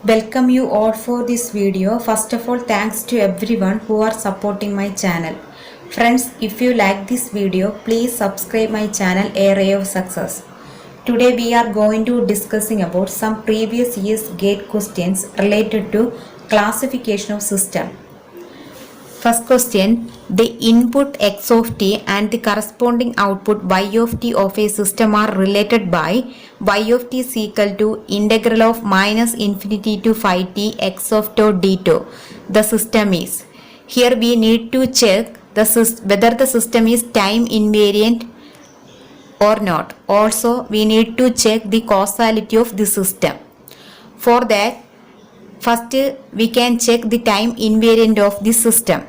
Welcome you all for this video. First of all, thanks to everyone who are supporting my channel. Friends, if you like this video, please subscribe my channel A Ray of Success. Today we are going to discussing about some previous year's GATE questions related to classification of system. First question, the input x of t and the corresponding output y of t of a system are related by y of t is equal to integral of minus infinity to phi t x of tau d tau. The system is. Here we need to check whether the system is time invariant or not. Also, we need to check the causality of the system. For that, first we can check the time invariant of the system.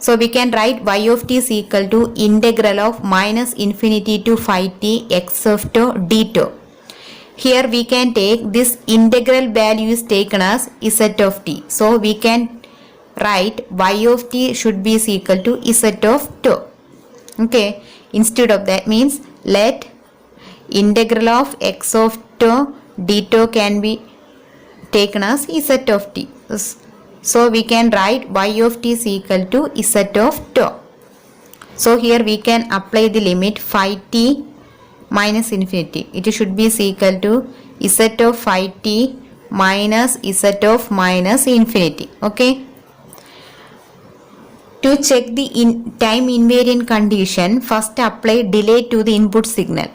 So we can write y of t is equal to integral of minus infinity to phi t x of tau d tau. Here we can take this integral value is taken as z of t. So we can write y of t should be is equal to z of tau. Okay. Instead of that means let integral of x of tau d tau can be taken as z of t. So we can write y of t is equal to z of tau. So here we can apply the limit phi t minus infinity. It should be equal to z of phi t minus z of minus infinity. Okay. To check the time invariant condition, first apply delay to the input signal.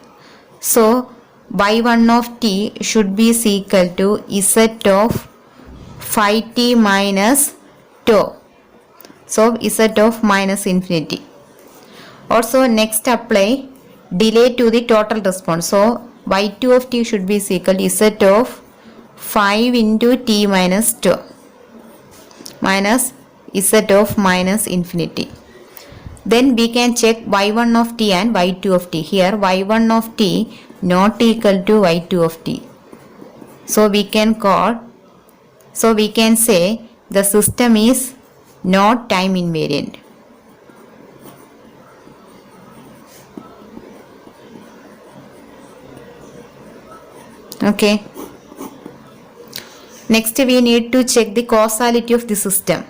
So y1 of t should be equal to z of phi t minus tau. So z of minus infinity. Also next apply delay to the total response. So y2 of t should be equal to z of 5 into t minus 2 minus z of minus infinity. Then we can check y1 of t and y2 of t. Here y1 of t not equal to y2 of t. So we can say the system is not time invariant. Okay. Next we need to check the causality of the system.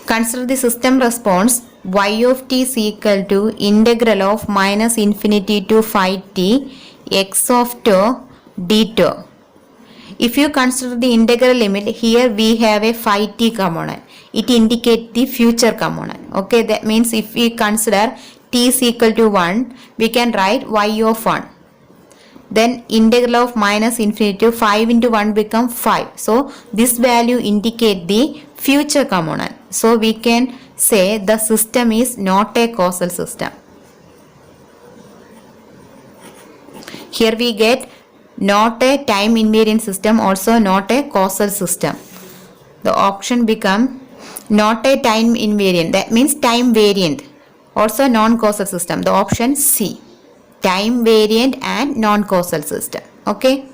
Consider the system response y of t is equal to integral of minus infinity to phi t x of tau d tau. If you consider the integral limit, here we have a phi t component. It indicates the future component. Okay, that means if we consider t is equal to 1, we can write y of 1. Then integral of minus infinity to 5 into 1 become 5. So this value indicate the future component. So we can say the system is not a causal system. Here we get not a time invariant system, also not a causal system. The option become not a time invariant, that means time variant, also non-causal system. The option C, time variant and non-causal system. Okay.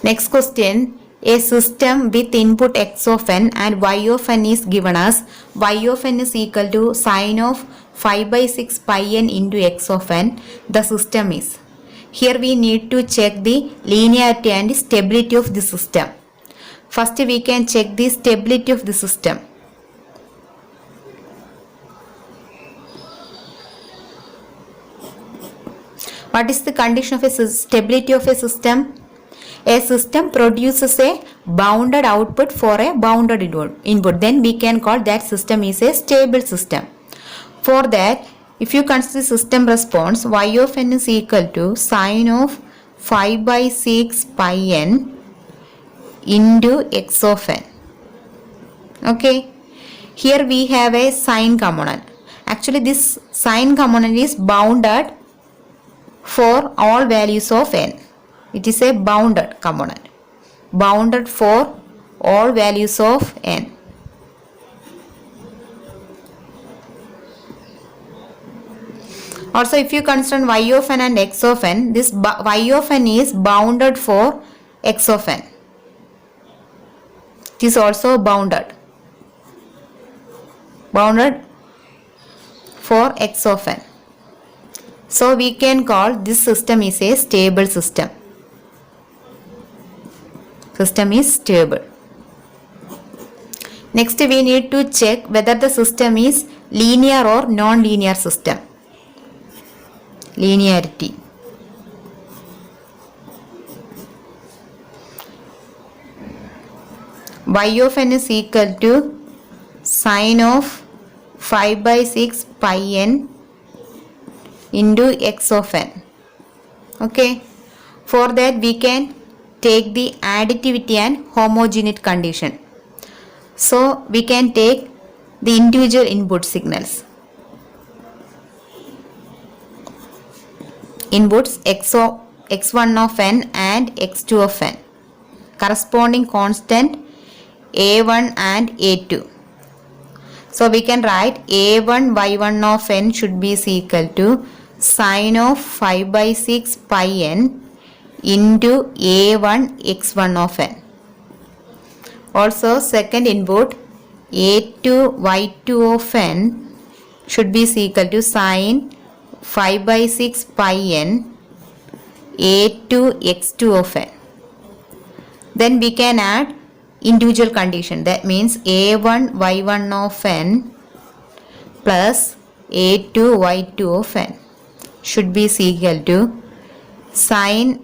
Next question, a system with input x of n and y of n is given as y of n is equal to sine of 5 by 6 pi n into x of n. The system is. Here we need to check the linearity and stability of the system. First we can check the stability of the system. What is the condition of a stability of a system? A system produces a bounded output for a bounded input. Then we can call that system is a stable system. For that, if you consider system response, y of n is equal to sine of 5 by 6 pi n into x of n. Okay. Here we have a sine component. Actually this sine component is bounded for all values of n. It is a bounded component. Bounded for all values of n. Also if you consider y of n and x of n, this y of n is bounded for x of n. It is also bounded for x of n. So we can call this system is a stable system. System is stable. Next we need to check whether the system is linear or non-linear system. Linearity. Y of n is equal to sine of 5 by 6 pi n into x of n. Okay. For that we can take the additivity and homogeneity condition. So we can take the individual input signals. Inputs x1 of n and x2 of n. Corresponding constant a1 and a2. So we can write a1 y1 of n should be equal to sine of 5 by 6 pi n into a1 x1 of n. Also second input a2 y2 of n should be equal to sine 5 by 6 pi n a2 x2 of n. Then we can add individual condition, that means a1 y1 of n plus a2 y2 of n should be equal to sine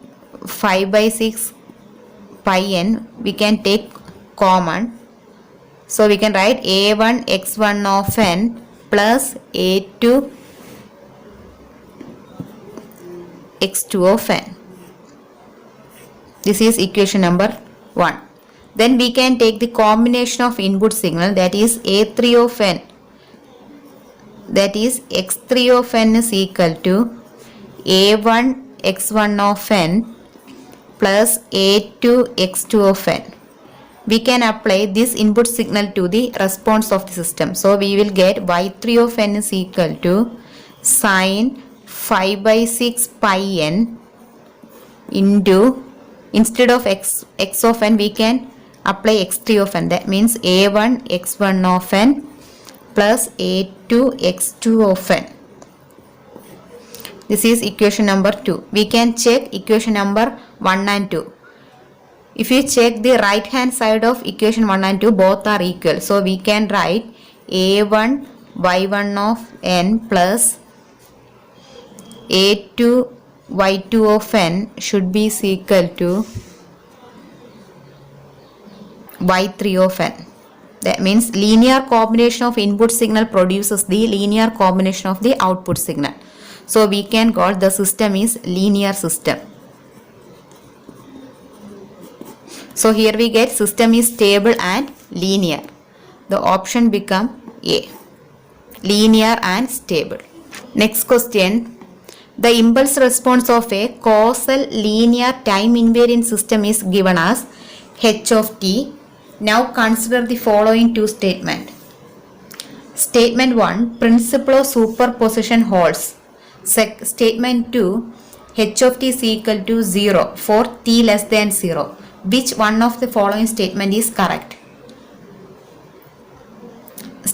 5 by 6 pi n we can take common. So we can write a1 x1 of n plus a2 x2 of n. This is equation number 1. Then we can take the combination of input signal, that is a3 of n, that is x3 of n is equal to a1 x1 of n plus a2 x2 of n. We can apply this input signal to the response of the system. So we will get y3 of n is equal to sine 5 by 6 pi n into, instead of x of n we can apply x3 of n, that means a1 x1 of n plus a2 x2 of n. This is equation number 2. We can check equation number 1 and 2. If you check the right hand side of equation 1 and 2, both are equal. So we can write a1 y1 of n plus a2 y2 of n should be equal to y3 of n. That means linear combination of input signal produces the linear combination of the output signal. So we can call the system is linear system. So here we get system is stable and linear. The option become A. Linear and stable. Next question. The impulse response of a causal linear time invariant system is given as h of t. Now consider the following two statements. Statement 1, principle of superposition holds. Statement 2, h of t is equal to 0 for t less than 0. Which one of the following statement is correct?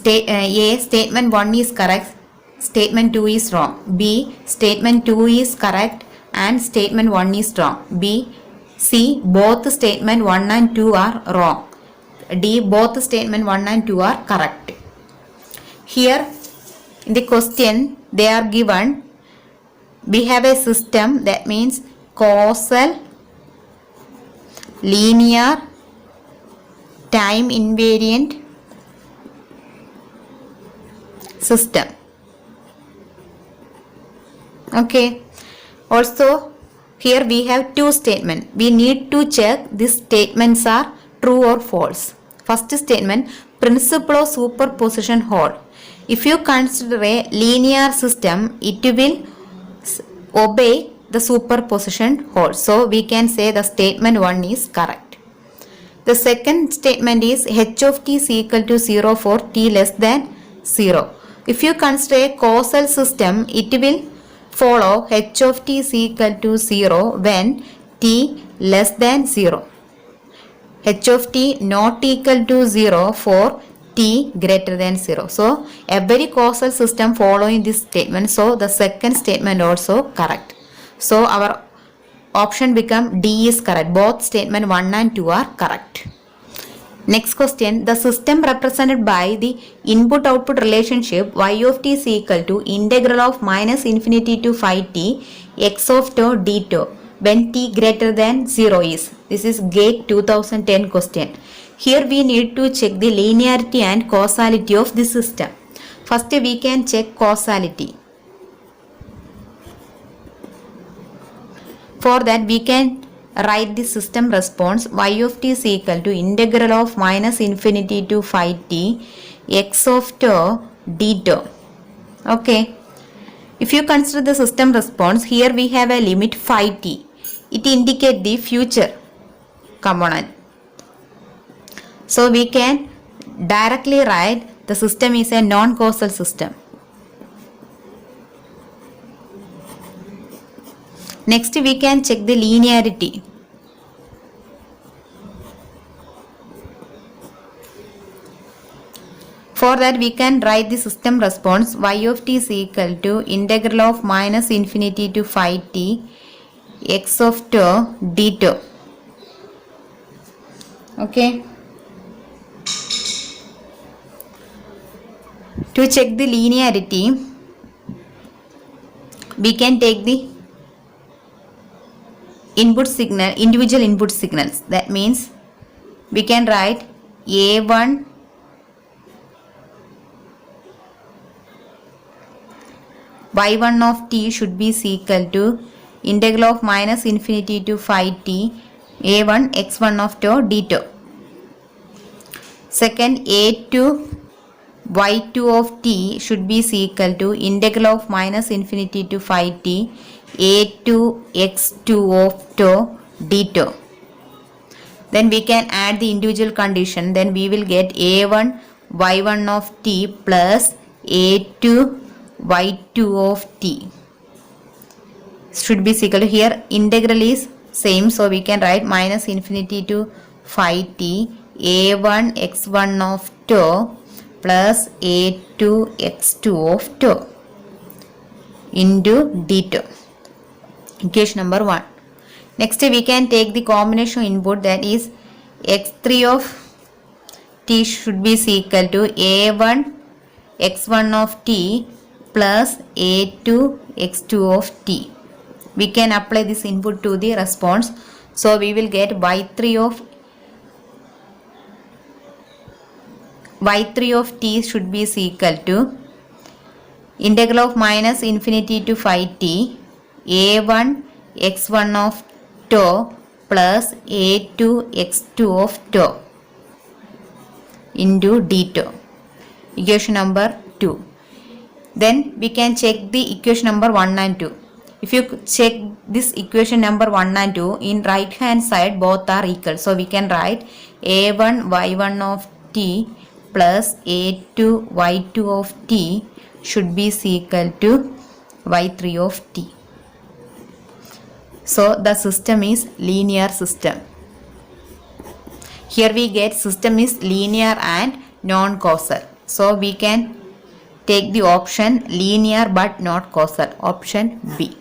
A, statement 1 is correct, statement 2 is wrong. B, statement 2 is correct and statement 1 is wrong. B, C, both statement 1 and 2 are wrong. D, both statement 1 and 2 are correct. Here in the question they are given, we have a system, that means causal linear time invariant system. Okay. Also here we have two statements. We need to check these statements are true or false. First statement, principle of superposition hold. If you consider a linear system, it will obey the superposition hold. So we can say the statement 1 is correct. The second statement is h of t is equal to 0 for t less than 0. If you consider a causal system, it will follow h of t is equal to 0 when t less than 0. H of t not equal to 0 for t greater than 0. So every causal system following this statement, so the second statement also correct. So our option become D is correct. Both statement 1 and 2 are correct. Next question, the system represented by the input-output relationship y of t is equal to integral of minus infinity to phi t x of tau d tau when t greater than 0 is. This is GATE 2010 question. Here we need to check the linearity and causality of the system. First we can check causality. For that we can write the system response y of t is equal to integral of minus infinity to phi t x of tau d tau. Okay. If you consider the system response, here we have a limit phi t. It indicates the future component. So we can directly write the system is a non-causal system. Next we can check the linearity. For that we can write the system response y of t is equal to integral of minus infinity to phi t x of tau d tau. Okay. To check the linearity, we can take the individual input signals. That means we can write A1 y1 of t should be equal to integral of minus infinity to phi t A1 x1 of tau d tau. Second, A2 y2 of t should be equal to integral of minus infinity to phi t A2 x2 of tau d tau. Then we can add the individual condition. Then we will get A1 y1 of t plus A2 y2 of t should be equal to, here integral is same, so we can write minus infinity to phi t A1 x1 of tau plus A2 x2 of tau into d tau. Equation number 1. Next we can take the combination input, that is x3 of t should be equal to A1 x1 of t plus A2 x2 of t. We can apply this input to the response. So we will get y3 of t should be equal to integral of minus infinity to phi t A1 x1 of tau plus A2 x2 of tau into d tau. Equation number 2. Then we can check the equation number 1 and 2. If you check this equation number 1 and 2, in right hand side both are equal. So we can write A1 y1 of t plus A2 y2 of t should be equal to y3 of t. So the system is linear system. Here we get system is linear and non-causal. So we can take the option linear but not causal, option B.